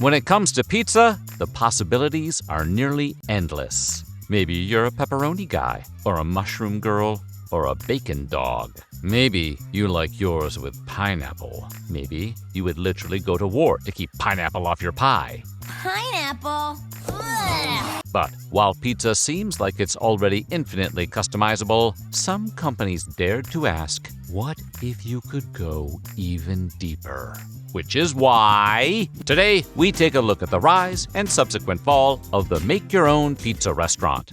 When it comes to pizza, the possibilities are nearly endless. Maybe you're a pepperoni guy, or a mushroom girl, or a bacon dog. Maybe you like yours with pineapple. Maybe you would literally go to war to keep pineapple off your pie. Pineapple? Ugh. But while pizza seems like it's already infinitely customizable, some companies dared to ask, what if you could go even deeper? Which is why today we take a look at the rise and subsequent fall of the make-your-own pizza restaurant.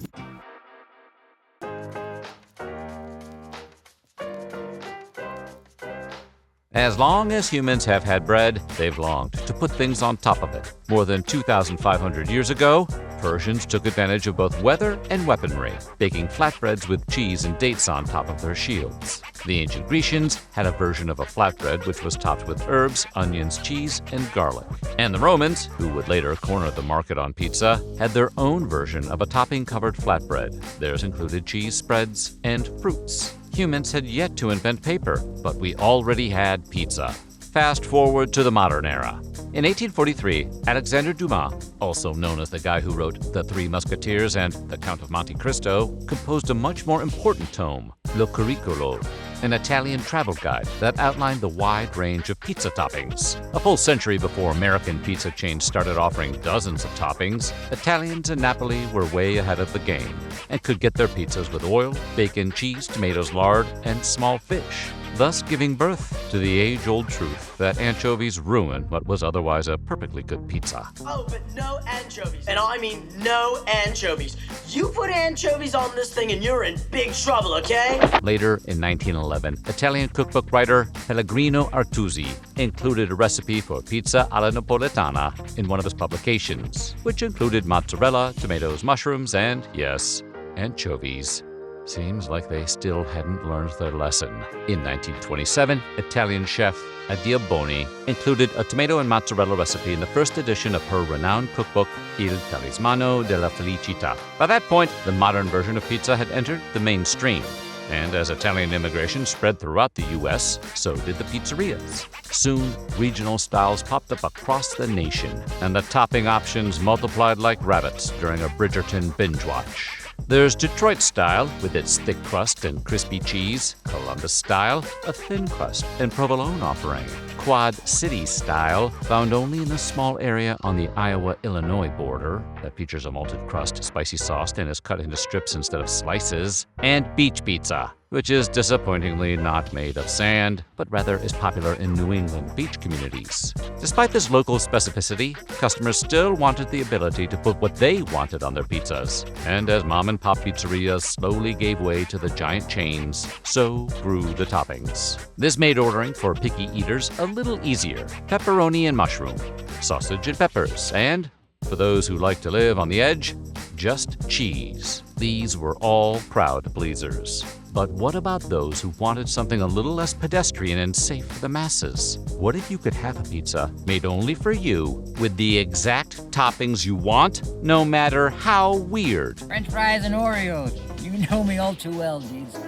As long as humans have had bread, they've longed to put things on top of it. More than 2,500 years ago, Persians took advantage of both weather and weaponry, baking flatbreads with cheese and dates on top of their shields. The ancient Grecians had a version of a flatbread which was topped with herbs, onions, cheese, and garlic. And the Romans, who would later corner the market on pizza, had their own version of a topping-covered flatbread. Theirs included cheese spreads and fruits. Humans had yet to invent paper, but we already had pizza. Fast forward to the modern era. In 1843, Alexandre Dumas, also known as the guy who wrote The Three Musketeers and The Count of Monte Cristo, composed a much more important tome, Lo Curriculo, an Italian travel guide that outlined the wide range of pizza toppings. A full century before American pizza chains started offering dozens of toppings, Italians in Napoli were way ahead of the game and could get their pizzas with oil, bacon, cheese, tomatoes, lard, and small fish, thus giving birth to the age-old truth that anchovies ruin what was otherwise a perfectly good pizza. Oh, but no anchovies. And I mean no anchovies. You put anchovies on this thing and you're in big trouble, okay? Later, in 1911, Italian cookbook writer Pellegrino Artusi included a recipe for pizza alla napoletana in one of his publications, which included mozzarella, tomatoes, mushrooms, and, yes, anchovies. Seems like they still hadn't learned their lesson. In 1927, Italian chef Adia Boni included a tomato and mozzarella recipe in the first edition of her renowned cookbook, Il Talismano della Felicità. By that point, the modern version of pizza had entered the mainstream. And as Italian immigration spread throughout the U.S., so did the pizzerias. Soon, regional styles popped up across the nation, and the topping options multiplied like rabbits during a Bridgerton binge watch. There's Detroit style, with its thick crust and crispy cheese. Columbus style, a thin crust and provolone offering. Quad City style, found only in a small area on the Iowa-Illinois border that features a malted crust, spicy sauce, and is cut into strips instead of slices. And beach pizza, which is disappointingly not made of sand, but rather is popular in New England beach communities. Despite this local specificity, customers still wanted the ability to put what they wanted on their pizzas. And as mom-and-pop pizzerias slowly gave way to the giant chains, so grew the toppings. This made ordering for picky eaters a little easier. Pepperoni and mushroom, sausage and peppers, and, for those who like to live on the edge, just cheese. These were all crowd pleasers. But what about those who wanted something a little less pedestrian and safe for the masses? What if you could have a pizza made only for you with the exact toppings you want, no matter how weird? French fries and Oreos. You know me all too well, Deeds.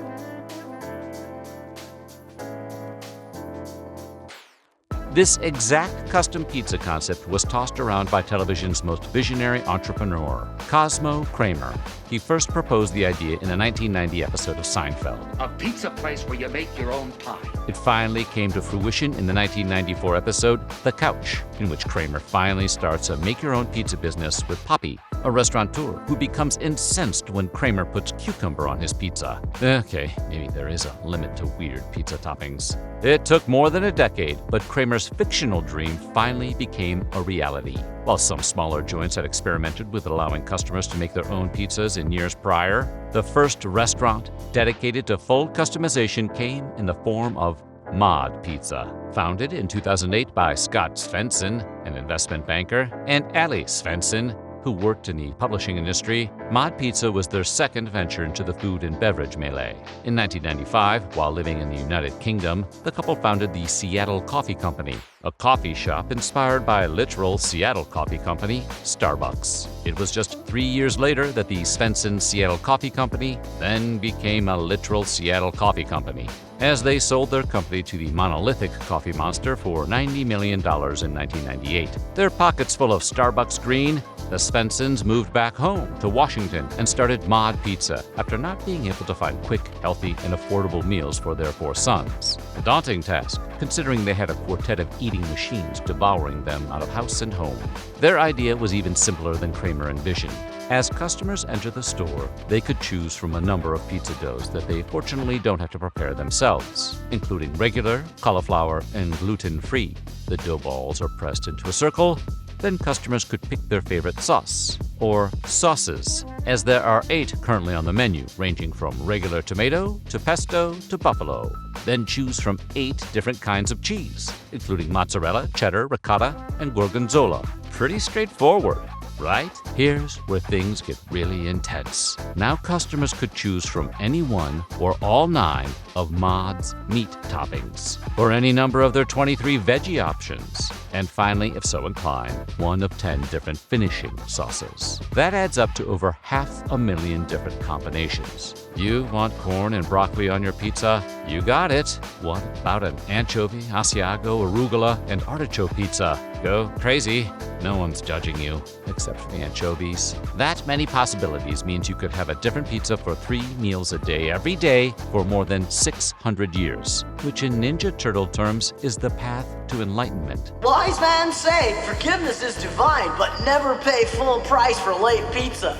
This exact custom pizza concept was tossed around by television's most visionary entrepreneur, Cosmo Kramer. He first proposed the idea in a 1990 episode of Seinfeld. A pizza place where you make your own pie. It finally came to fruition in the 1994 episode The Couch, in which Kramer finally starts a make-your-own pizza business with Poppy, a restaurateur who becomes incensed when Kramer puts cucumber on his pizza. Okay, maybe there is a limit to weird pizza toppings. It took more than a decade, but Kramer's fictional dream finally became a reality. While some smaller joints had experimented with allowing customers to make their own pizzas in years prior, the first restaurant dedicated to full customization came in the form of Mod Pizza. Founded in 2008 by Scott Svensson, an investment banker, and Ali Svensson, who worked in the publishing industry, Mod Pizza was their second venture into the food and beverage melee. In 1995, while living in the United Kingdom, the couple founded the Seattle Coffee Company, a coffee shop inspired by a literal Seattle coffee company, Starbucks. It was just 3 years later that the Svensson Seattle Coffee Company then became a literal Seattle coffee company. as they sold their company to the monolithic coffee monster for $90 million in 1998. Their pockets full of Starbucks green, the Svensons moved back home to Washington and started Mod Pizza after not being able to find quick, healthy, and affordable meals for their 4 sons. A daunting task, considering they had a quartet of eating machines devouring them out of house and home. Their idea was even simpler than Kramer envisioned. As customers enter the store, they could choose from a number of pizza doughs that they fortunately don't have to prepare themselves, including regular, cauliflower, and gluten-free. The dough balls are pressed into a circle. Then customers could pick their favorite sauce, or sauces, as there are 8 currently on the menu, ranging from regular tomato to pesto to buffalo. Then choose from 8 different kinds of cheese, including mozzarella, cheddar, ricotta, and gorgonzola. Pretty straightforward, right? Here's where things get really intense. Now customers could choose from any one or all 9 of Mod's meat toppings, or any number of their 23 veggie options, and finally, if so inclined, one of 10 different finishing sauces. That adds up to over 500,000 different combinations. You want corn and broccoli on your pizza? You got it. What about an anchovy, Asiago, arugula, and artichoke pizza? Go crazy. No one's judging you, except for the anchovies. That many possibilities means you could have a different pizza for 3 meals a day every day for more than 600 years, which in Ninja Turtle terms is the path to enlightenment. Wise man say forgiveness is divine, but never pay full price for late pizza.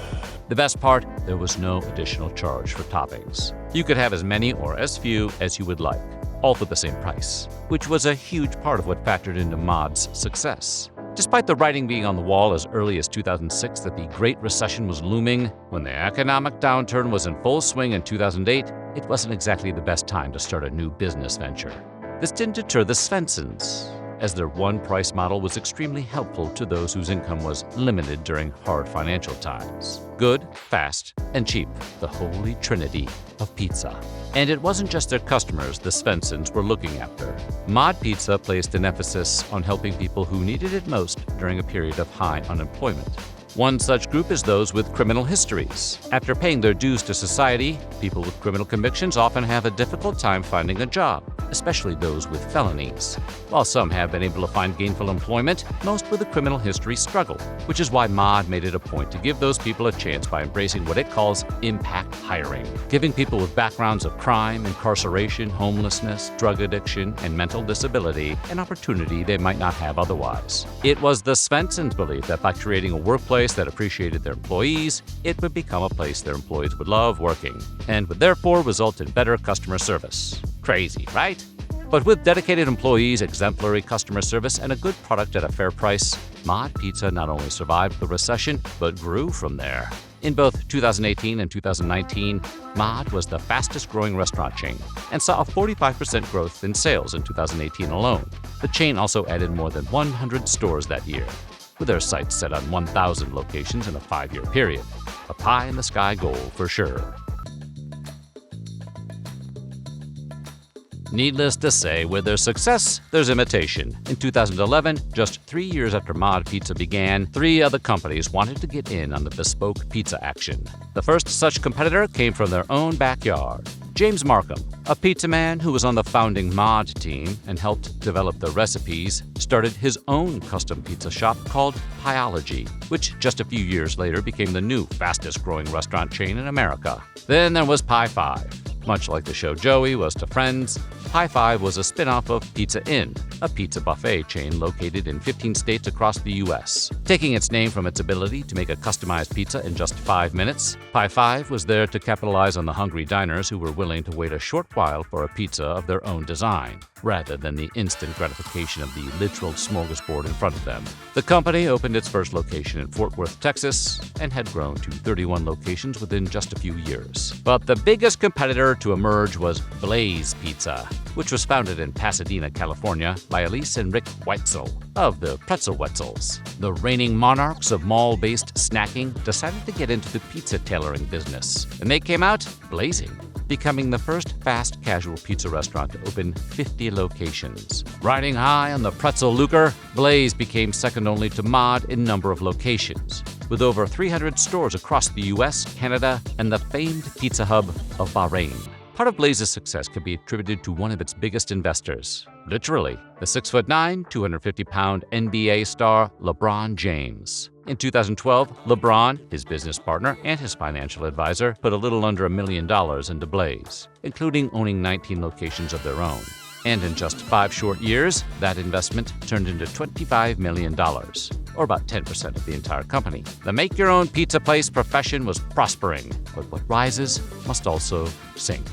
The best part, there was no additional charge for toppings. You could have as many or as few as you would like, all for the same price, which was a huge part of what factored into Mod's success. Despite the writing being on the wall as early as 2006 that the Great Recession was looming, when the economic downturn was in full swing in 2008, it wasn't exactly the best time to start a new business venture. This didn't deter the Svensons, as their one-price model was extremely helpful to those whose income was limited during hard financial times. Good, fast, and cheap, the holy trinity of pizza. And it wasn't just their customers the Svensons were looking after. Mod Pizza placed an emphasis on helping people who needed it most during a period of high unemployment. One such group is those with criminal histories. After paying their dues to society, people with criminal convictions often have a difficult time finding a job, especially those with felonies. While some have been able to find gainful employment, most with a criminal history struggle, which is why Mod made it a point to give those people a chance by embracing what it calls impact hiring, giving people with backgrounds of crime, incarceration, homelessness, drug addiction, and mental disability an opportunity they might not have otherwise. It was the Svensons' belief that by creating a workplace that appreciated their employees, it would become a place their employees would love working, and would therefore result in better customer service. Crazy, right? But with dedicated employees, exemplary customer service, and a good product at a fair price, Mod Pizza not only survived the recession, but grew from there. In both 2018 and 2019, Mod was the fastest growing restaurant chain and saw a 45% growth in sales in 2018 alone. The chain also added more than 100 stores that year, with their sights set on 1,000 locations in a 5-year period. A pie-in-the-sky goal for sure. Needless to say, with their success, there's imitation. In 2011, just 3 years after Mod Pizza began, 3 other companies wanted to get in on the bespoke pizza action. The first such competitor came from their own backyard. James Markham, a pizza man who was on the founding Mod team and helped develop the recipes, started his own custom pizza shop called Pieology, which just a few years later became the new fastest-growing restaurant chain in America. Then there was Pie 5. Much like the show Joey was to Friends, Pie 5 was a spin-off of Pizza Inn, a pizza buffet chain located in 15 states across the U.S. Taking its name from its ability to make a customized pizza in just 5 minutes, Pie 5 was there to capitalize on the hungry diners who were willing to wait a short while for a pizza of their own design, rather than the instant gratification of the literal smorgasbord in front of them. The company opened its first location in Fort Worth, Texas, and had grown to 31 locations within just a few years. But the biggest competitor to emerge was Blaze Pizza, which was founded in Pasadena, California by Elise and Rick Wetzel of the Pretzel Wetzels. The reigning monarchs of mall-based snacking decided to get into the pizza tailoring business, and they came out blazing, becoming the first fast casual pizza restaurant to open 50 locations. Riding high on the pretzel lucre, Blaze became second only to Mod in number of locations, with over 300 stores across the US, Canada, and the famed pizza hub of Bahrain. Part of Blaze's success can be attributed to one of its biggest investors. Literally, the 6'9", 250-pound NBA star LeBron James. In 2012, LeBron, his business partner, and his financial advisor put a little under $1 million into Blaze, including owning 19 locations of their own. And in just 5 short years, that investment turned into $25 million, or about 10% of the entire company. The make-your-own pizza place profession was prospering, but what rises must also sink.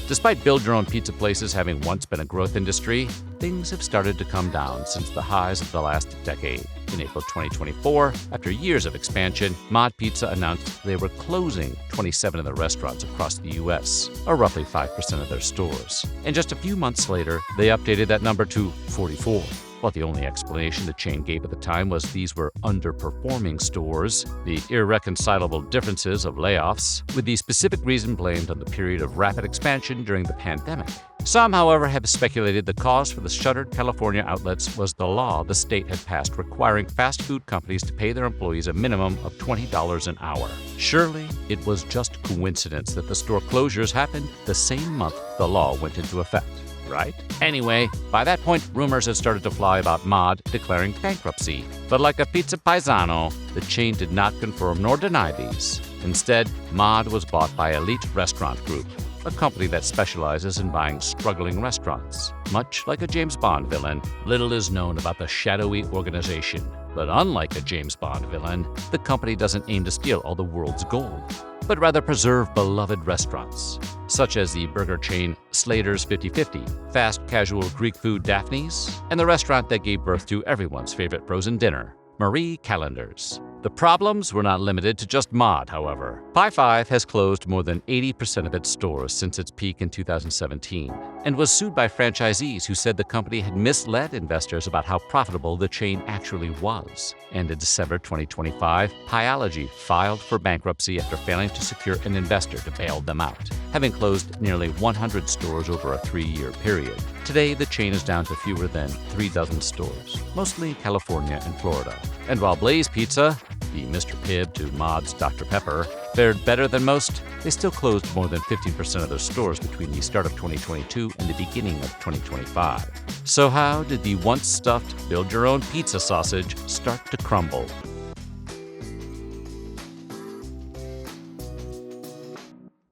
Despite build-your-own pizza places having once been a growth industry, things have started to come down since the highs of the last decade. In April 2024, after years of expansion, Mod Pizza announced they were closing 27 of the restaurants across the U.S., or roughly 5% of their stores. And just a few months later, they updated that number to 44. While the only explanation the chain gave at the time was these were underperforming stores, the irreconcilable differences of layoffs, with the specific reason blamed on the period of rapid expansion during the pandemic. Some, however, have speculated the cause for the shuttered California outlets was the law the state had passed requiring fast food companies to pay their employees a minimum of $20 an hour. Surely, it was just coincidence that the store closures happened the same month the law went into effect. Right? Anyway, by that point, rumors had started to fly about Mod declaring bankruptcy. But like a pizza paisano, the chain did not confirm nor deny these. Instead, Mod was bought by Elite Restaurant Group, a company that specializes in buying struggling restaurants. Much like a James Bond villain, little is known about the shadowy organization. But unlike a James Bond villain, the company doesn't aim to steal all the world's gold, but rather preserve beloved restaurants, such as the burger chain Slater's 50/50, fast casual Greek food Daphne's, and the restaurant that gave birth to everyone's favorite frozen dinner, Marie Callender's. The problems were not limited to just Mod, however. Pie 5 has closed more than 80% of its stores since its peak in 2017 and was sued by franchisees who said the company had misled investors about how profitable the chain actually was. And in December 2025, Pieology filed for bankruptcy after failing to secure an investor to bail them out, having closed nearly 100 stores over a 3-year period. Today, the chain is down to fewer than 3 dozen stores, mostly in California and Florida. And while Blaze Pizza, the Mr. Pibb to Mod's Dr. Pepper, fared better than most, they still closed more than 15% of their stores between the start of 2022 and the beginning of 2025. So how did the once stuffed build-your-own pizza sausage start to crumble?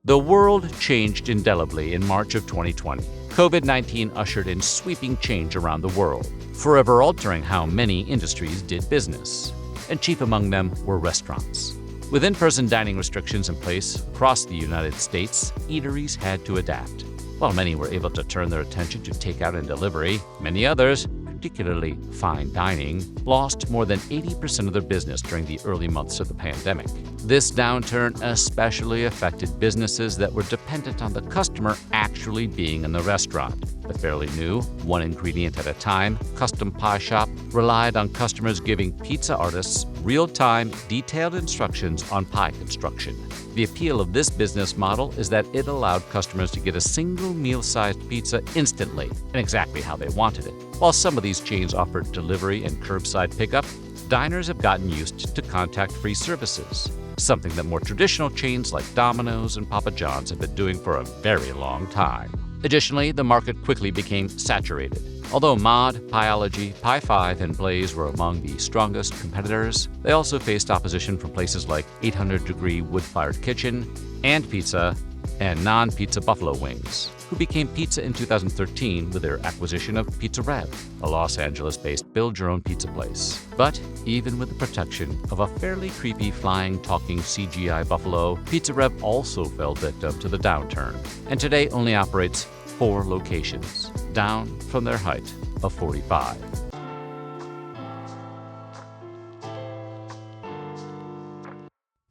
The world changed indelibly in March of 2020. COVID-19 ushered in sweeping change around the world, forever altering how many industries did business. And chief among them were restaurants. With in-person dining restrictions in place across the United States, eateries had to adapt. While many were able to turn their attention to takeout and delivery, many others, particularly fine dining, lost more than 80% of their business during the early months of the pandemic. This downturn especially affected businesses that were dependent on the customer actually being in the restaurant. The fairly new, one ingredient at a time, custom pie shop relied on customers giving pizza artists real-time, detailed instructions on pie construction. The appeal of this business model is that it allowed customers to get a single meal-sized pizza instantly and exactly how they wanted it. While some of these chains offered delivery and curbside pickup, diners have gotten used to contact-free services, something that more traditional chains like Domino's and Papa John's have been doing for a very long time. Additionally, the market quickly became saturated. Although Mod, Pieology, Pie 5, and Blaze were among the strongest competitors, they also faced opposition from places like 800 Degree Wood-Fired Kitchen, and Pizza, and Non-Pizza Buffalo Wings, who became Pizza in 2013 with their acquisition of Pizza Rev, a Los Angeles-based build-your-own pizza place. But even with the protection of a fairly creepy flying, talking CGI buffalo, Pizza Rev also fell victim to the downturn, and today only operates 4 locations, down from their height of 45.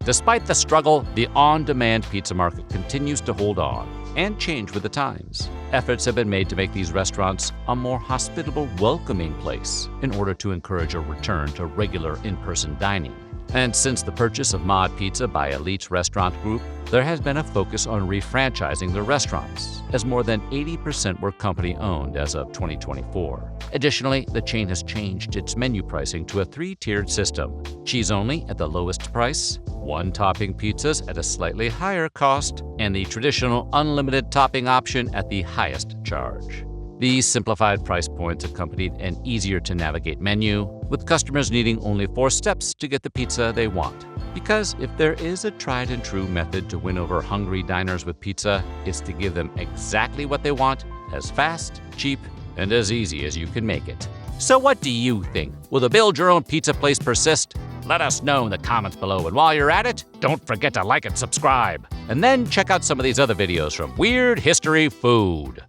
Despite the struggle, the on-demand pizza market continues to hold on and change with the times. Efforts have been made to make these restaurants a more hospitable, welcoming place in order to encourage a return to regular in-person dining. And since the purchase of Mod Pizza by Elite Restaurant Group, there has been a focus on refranchising their restaurants, as more than 80% were company-owned as of 2024. Additionally, the chain has changed its menu pricing to a 3-tiered system: cheese only at the lowest price, one-topping pizzas at a slightly higher cost, and the traditional unlimited topping option at the highest charge. These simplified price points accompanied an easier-to-navigate menu, with customers needing only 4 steps to get the pizza they want. Because if there is a tried-and-true method to win over hungry diners with pizza, it's to give them exactly what they want, as fast, cheap, and as easy as you can make it. So what do you think? Will the build-your-own-pizza place persist? Let us know in the comments below, and while you're at it, don't forget to like and subscribe. And then check out some of these other videos from Weird History Food.